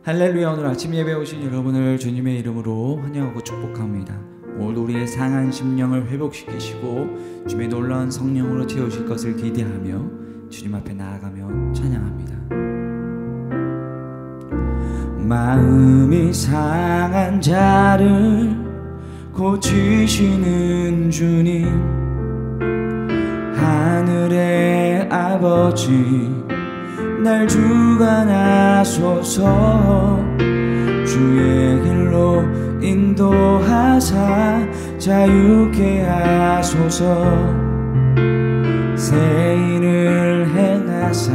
할렐루야. 오늘 아침 예배 오신 여러분을 주님의 이름으로 환영하고 축복합니다. 오늘도 우리의 상한 심령을 회복시키시고 주님의 놀라운 성령으로 채우실 것을 기대하며 주님 앞에 나아가며 찬양합니다. 마음이 상한 자를 고치시는 주님, 하늘의 아버지 날 주관하소서. 주의 길로 인도하사 자유케 하소서. 새 일을 행하사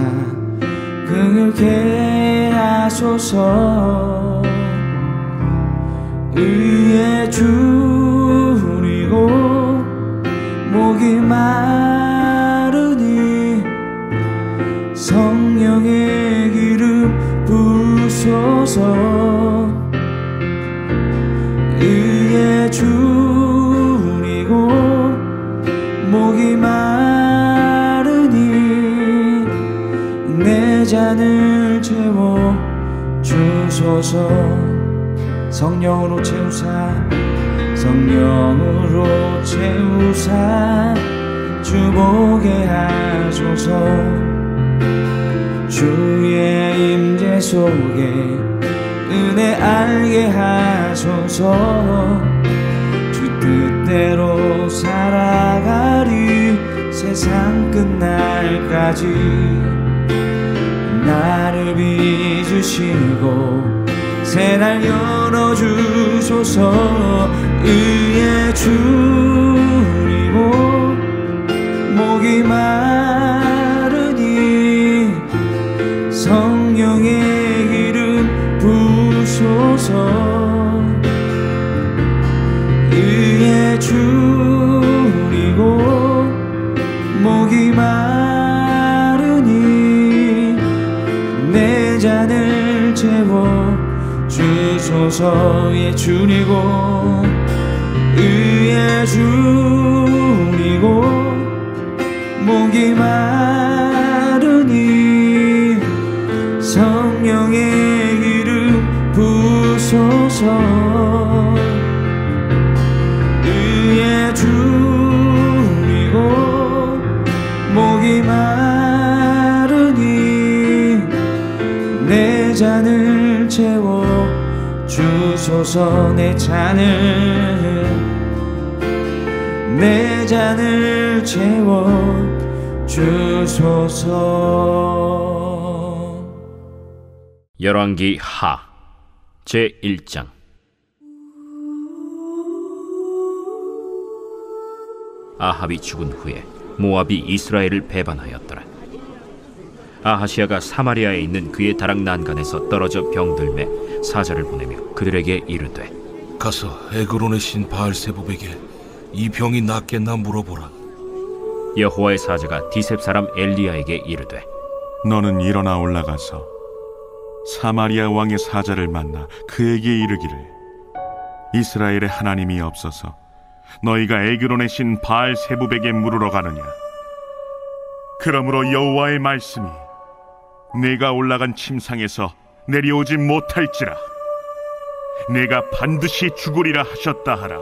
긍휼케 하소서. 의에 줄이고 목이 마르니 성령의 기름 부으소서. 의에 줄이고 목이 마르니 내 잔을 채워 주소서. 성령으로 채우사, 성령으로 채우사 주보게 하소서. 주의 임재 속에 은혜 알게 하소서. 주 뜻대로 살아가리 세상 끝날까지. 나를 빚으시고 새날 열어주소서. 의에 줄이고 목이 마르니 성령의 기름 부으소서. 의에 줄이고 목이 마르니 내 잔을 채워 주소서. 의에 줄이고 의에 줄이고 목이 마르니 성령의 기름 부으소서. 의에 줄이고 목이 마르니 내 잔을 채워 주소서. 내 잔을 채워 주소서. 열왕기 하 제1장. 아합이 죽은 후에 모압이 이스라엘을 배반하였더라. 아하시아가 사마리아에 있는 그의 다락 난간에서 떨어져 병들매 사자를 보내며 그들에게 이르되, 가서 에그론의 신 바알세부백에 이 병이 낫겠나 물어보라. 여호와의 사자가 디셉 사람 엘리야에게 이르되, 너는 일어나 올라가서 사마리아 왕의 사자를 만나 그에게 이르기를, 이스라엘의 하나님이 없어서 너희가 에그론의 신 바알세부백에 물으러 가느냐? 그러므로 여호와의 말씀이 내가 올라간 침상에서 내려오지 못할지라 내가 반드시 죽으리라 하셨다 하라.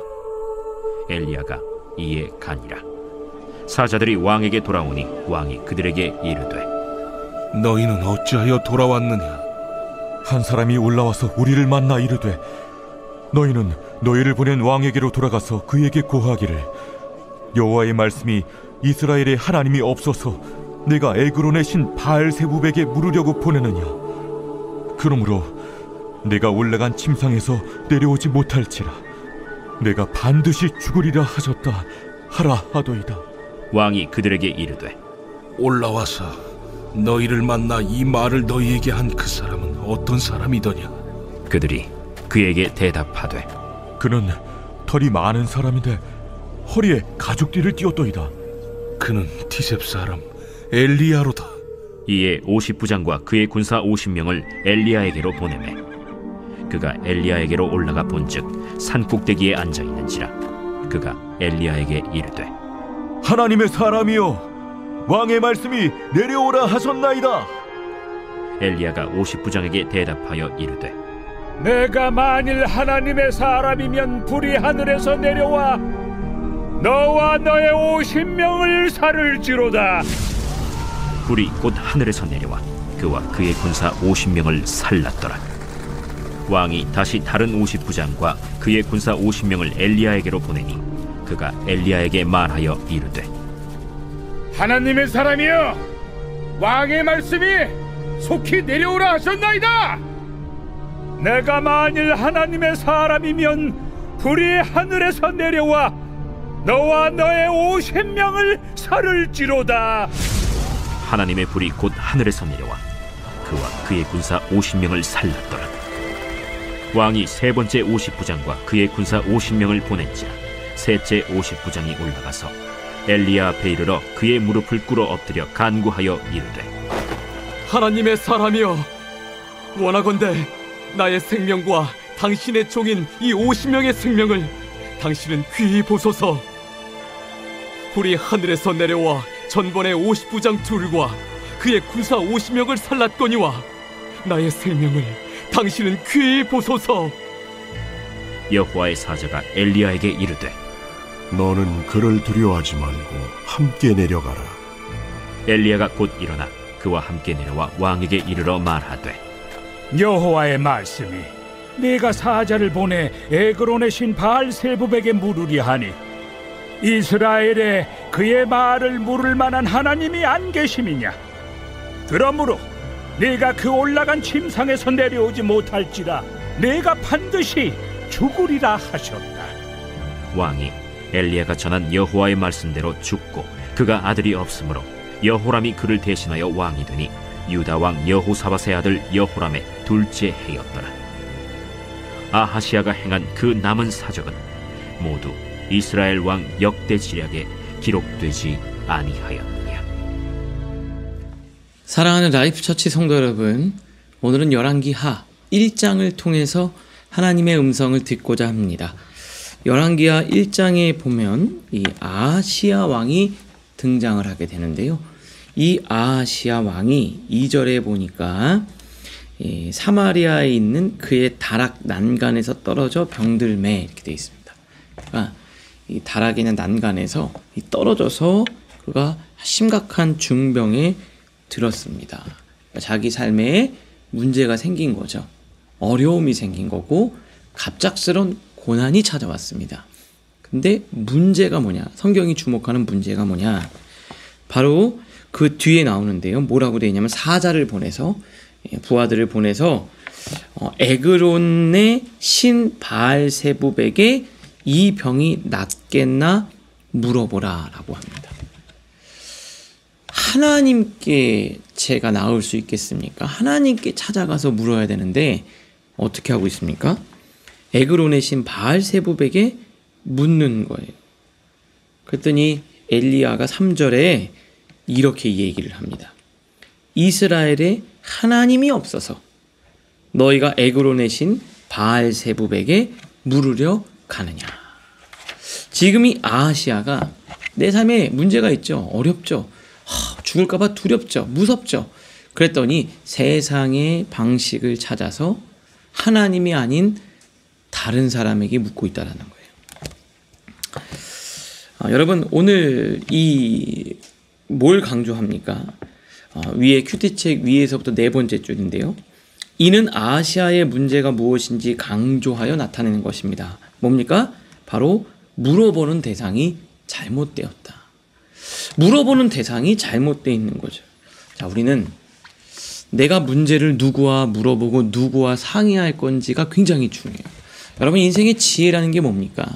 엘리야가 이에 가니라. 사자들이 왕에게 돌아오니 왕이 그들에게 이르되, 너희는 어찌하여 돌아왔느냐? 한 사람이 올라와서 우리를 만나 이르되, 너희는 너희를 보낸 왕에게로 돌아가서 그에게 고하기를, 여호와의 말씀이 이스라엘의 하나님이 없어서 내가 에그론의 신 바알세부백에 물으려고 보내느냐? 그러므로 내가 올라간 침상에서 내려오지 못할지라 내가 반드시 죽으리라 하셨다 하라 하도이다. 왕이 그들에게 이르되, 올라와서 너희를 만나 이 말을 너희에게 한 그 사람은 어떤 사람이더냐? 그들이 그에게 대답하되, 그는 털이 많은 사람인데 허리에 가죽띠를 띠었도이다. 그는 디셉 사람 엘리야로다. 이에 50부장과 그의 군사 50명을 엘리야에게로 보내매 그가 엘리야에게로 올라가 본즉 산 꼭대기에 앉아 있는지라. 그가 엘리야에게 이르되, 하나님의 사람이여, 왕의 말씀이 내려오라 하셨나이다. 엘리야가 50부장에게 대답하여 이르되, 내가 만일 하나님의 사람이면 불이 하늘에서 내려와 너와 너의 50명을 살을지로다. 불이 곧 하늘에서 내려와 그와 그의 군사 50명을 살랐더라. 왕이 다시 다른 50부장과 그의 군사 50명을 엘리야에게로 보내니 그가 엘리야에게 말하여 이르되 하나님의 사람이여, 왕의 말씀이 속히 내려오라 하셨나이다. 내가 만일 하나님의 사람이면 불이 하늘에서 내려와 너와 너의 50명을 살을지로다. 하나님의 불이 곧 하늘에서 내려와 그와 그의 군사 50명을 살랐더라. 왕이 세 번째 50부장과 그의 군사 50명을 보낸지라 셋째 50부장이 올라가서 엘리야 앞에 이르러 그의 무릎을 꿇어 엎드려 간구하여 이르되 하나님의 사람이여, 원하건대 나의 생명과 당신의 종인 이 50명의 생명을 당신은 귀히 보소서. 불이 하늘에서 내려와 전번의 50부장 둘과 그의 군사 50명을 살랐거니와 나의 생명을 당신은 귀히 보소서. 여호와의 사자가 엘리야에게 이르되 너는 그를 두려워하지 말고 함께 내려가라. 엘리야가 곧 일어나 그와 함께 내려와 왕에게 이르러 말하되 여호와의 말씀이 네가 사자를 보내 에그론의 신 바알세부백에 물으리 하니 이스라엘에 그의 말을 물을 만한 하나님이 안 계심이냐? 그러므로 네가 그 올라간 침상에서 내려오지 못할지라 네가 반드시 죽으리라 하셨다. 왕이 엘리야가 전한 여호와의 말씀대로 죽고 그가 아들이 없으므로 여호람이 그를 대신하여 왕이 되니 유다 왕 여호사밧의 아들 여호람의 둘째 해였더라. 아하시야가 행한 그 남은 사적은 모두 이스라엘 왕 역대 지략에 기록되지 아니하였느냐. 사랑하는 라이프처치 성도 여러분, 오늘은 열왕기하 1장을 통해서 하나님의 음성을 듣고자 합니다. 열왕기하 1장에 보면 이 아하시야 왕이 등장을 하게 되는데요. 이 아하시야 왕이 2절에 보니까 사마리아에 있는 그의 다락 난간에서 떨어져 병들매 이렇게 되어 있습니다. 그러니까 이 다락에 있는 난간에서 떨어져서 그가 심각한 중병에 들었습니다. 그러니까 자기 삶에 문제가 생긴 거죠. 어려움이 생긴 거고 갑작스러운 고난이 찾아왔습니다. 근데 문제가 뭐냐? 성경이 주목하는 문제가 뭐냐? 바로 그 뒤에 나오는데요. 뭐라고 되어 있냐면 사자를 보내서 부하들을 보내서 에그론의 신 바알세부백에 이 병이 낫겠나 물어보라 라고 합니다. 하나님께 제가 나을 수 있겠습니까? 하나님께 찾아가서 물어야 되는데 어떻게 하고 있습니까? 에그론의 신 바알세부백에 묻는 거예요. 그랬더니 엘리야가 3절에 이렇게 얘기를 합니다. 이스라엘에 하나님이 없어서 너희가 에그론의 신 바알세부백에 물으려 가느냐. 지금 이 아하시야가 내 삶에 문제가 있죠. 어렵죠. 죽을까봐 두렵죠. 무섭죠. 그랬더니 세상의 방식을 찾아서 하나님이 아닌 다른 사람에게 묻고 있다는 거예요. 여러분, 오늘 뭘 강조합니까? 위에 큐티책 위에서부터 네 번째 줄인데요. 이는 아시아의 문제가 무엇인지 강조하여 나타내는 것입니다. 뭡니까? 바로 물어보는 대상이 잘못되었다. 물어보는 대상이 잘못되어 있는 거죠. 자, 우리는 내가 문제를 누구와 물어보고 누구와 상의할 건지가 굉장히 중요해요. 여러분, 인생의 지혜라는 게 뭡니까?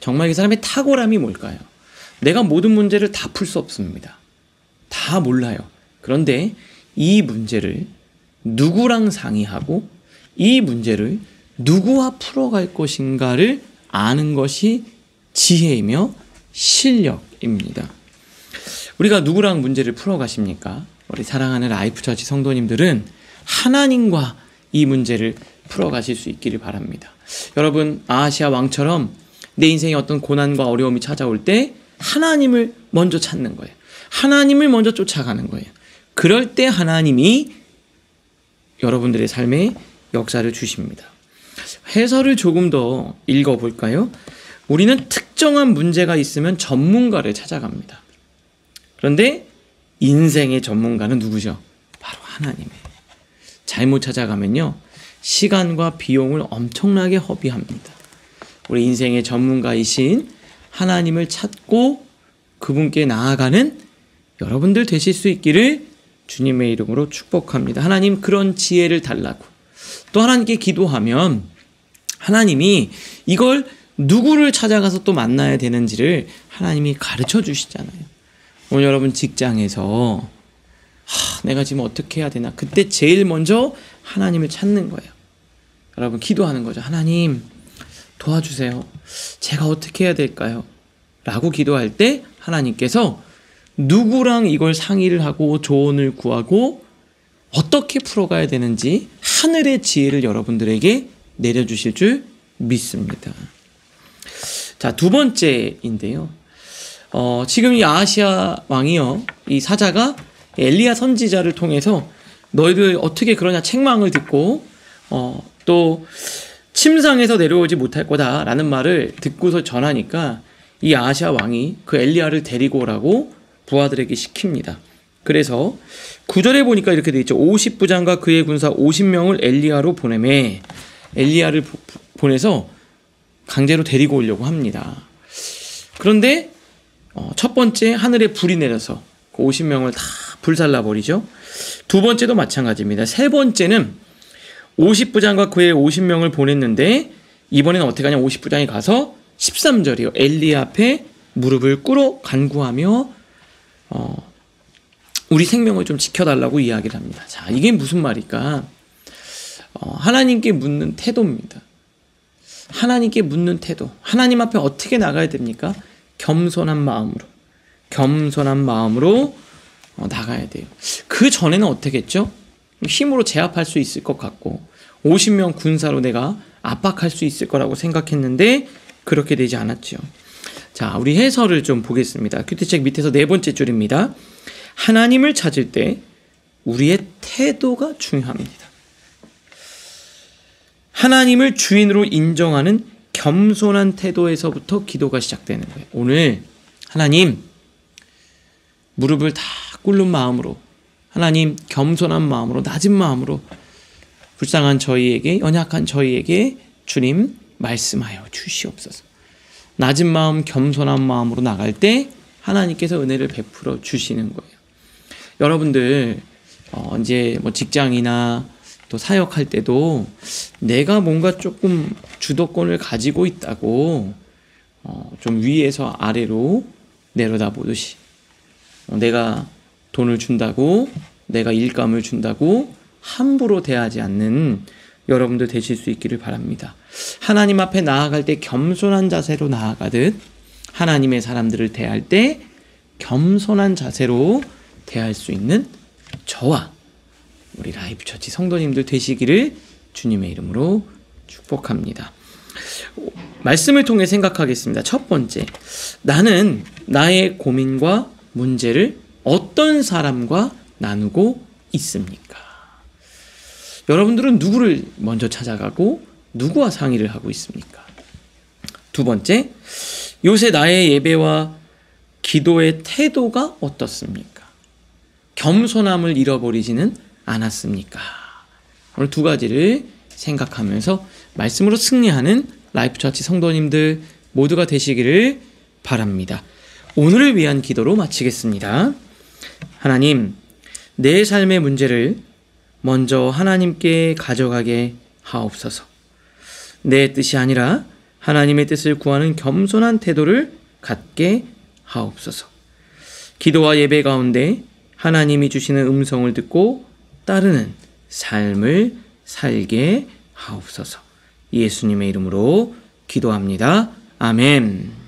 정말 이 사람의 탁월함이 뭘까요? 내가 모든 문제를 다 풀 수 없습니다. 다 몰라요. 그런데 이 문제를 누구랑 상의하고 이 문제를 누구와 풀어갈 것인가를 아는 것이 지혜이며 실력입니다. 우리가 누구랑 문제를 풀어가십니까? 우리 사랑하는 라이프처치 성도님들은 하나님과 이 문제를 풀어가실 수 있기를 바랍니다. 여러분, 아하시야 왕처럼 내 인생에 어떤 고난과 어려움이 찾아올 때 하나님을 먼저 찾는 거예요. 하나님을 먼저 쫓아가는 거예요. 그럴 때 하나님이 여러분들의 삶에 역사를 주십니다. 해설을 조금 더 읽어볼까요? 우리는 특정한 문제가 있으면 전문가를 찾아갑니다. 그런데 인생의 전문가는 누구죠? 바로 하나님이에요. 잘못 찾아가면요, 시간과 비용을 엄청나게 허비합니다. 우리 인생의 전문가이신 하나님을 찾고 그분께 나아가는 여러분들 되실 수 있기를 주님의 이름으로 축복합니다. 하나님, 그런 지혜를 달라고. 또 하나님께 기도하면 하나님이 이걸 누구를 찾아가서 또 만나야 되는지를 하나님이 가르쳐 주시잖아요. 오늘 여러분 직장에서 내가 지금 어떻게 해야 되나, 그때 제일 먼저 하나님을 찾는 거예요. 여러분 기도하는 거죠. 하나님 도와주세요. 제가 어떻게 해야 될까요? 라고 기도할 때 하나님께서 누구랑 이걸 상의를 하고 조언을 구하고 어떻게 풀어가야 되는지 하늘의 지혜를 여러분들에게 내려주실 줄 믿습니다. 자, 두 번째인데요. 지금 이 아하시야 왕이요, 이 사자가 엘리야 선지자를 통해서 너희들 어떻게 그러냐 책망을 듣고 또 침상에서 내려오지 못할 거다라는 말을 듣고서 전하니까 이 아하시야 왕이 그 엘리야를 데리고 오라고 부하들에게 시킵니다. 그래서 9절에 보니까 이렇게 되어 있죠. 50부장과 그의 군사 50명을 엘리야로 보내매, 엘리야를 보내서 강제로 데리고 오려고 합니다. 그런데 첫 번째 하늘에 불이 내려서 그 50명을 다 불살라 버리죠. 두 번째도 마찬가지입니다. 세 번째는 50부장과 그의 50명을 보냈는데 이번에는 어떻게 하냐, 50부장이 가서 13절이요. 엘리야 앞에 무릎을 꿇어 간구하며 우리 생명을 좀 지켜달라고 이야기를 합니다. 자, 이게 무슨 말일까? 하나님께 묻는 태도입니다. 하나님께 묻는 태도. 하나님 앞에 어떻게 나가야 됩니까? 겸손한 마음으로 나가야 돼요. 그 전에는 어떻게 했죠? 힘으로 제압할 수 있을 것 같고 50명 군사로 내가 압박할 수 있을 거라고 생각했는데 그렇게 되지 않았죠. 자, 우리 해설을 좀 보겠습니다. 큐티책 밑에서 네 번째 줄입니다. 하나님을 찾을 때 우리의 태도가 중요합니다. 하나님을 주인으로 인정하는 겸손한 태도에서부터 기도가 시작되는 거예요. 오늘 하나님, 무릎을 다 꿇는 마음으로, 하나님 겸손한 마음으로, 낮은 마음으로 불쌍한 저희에게, 연약한 저희에게 주님 말씀하여 주시옵소서. 낮은 마음, 겸손한 마음으로 나갈 때 하나님께서 은혜를 베풀어 주시는 거예요. 여러분들 이제 뭐 직장이나 또 사역할 때도 내가 뭔가 조금 주도권을 가지고 있다고 좀 위에서 아래로 내려다보듯이 내가 돈을 준다고, 내가 일감을 준다고 함부로 대하지 않는 여러분들 되실 수 있기를 바랍니다. 하나님 앞에 나아갈 때 겸손한 자세로 나아가듯 하나님의 사람들을 대할 때 겸손한 자세로 대할 수 있는 저와 우리 라이프처치 성도님들 되시기를 주님의 이름으로 축복합니다. 말씀을 통해 생각하겠습니다. 첫 번째, 나는 나의 고민과 문제를 어떤 사람과 나누고 있습니까? 여러분들은 누구를 먼저 찾아가고 누구와 상의를 하고 있습니까? 두 번째, 요새 나의 예배와 기도의 태도가 어떻습니까? 겸손함을 잃어버리지는 않았습니까? 오늘 두 가지를 생각하면서 말씀으로 승리하는 라이프처치 성도님들 모두가 되시기를 바랍니다. 오늘을 위한 기도로 마치겠습니다. 하나님, 내 삶의 문제를 먼저 하나님께 가져가게 하옵소서. 내 뜻이 아니라 하나님의 뜻을 구하는 겸손한 태도를 갖게 하옵소서. 기도와 예배 가운데 하나님이 주시는 음성을 듣고 따르는 삶을 살게 하옵소서. 예수님의 이름으로 기도합니다. 아멘.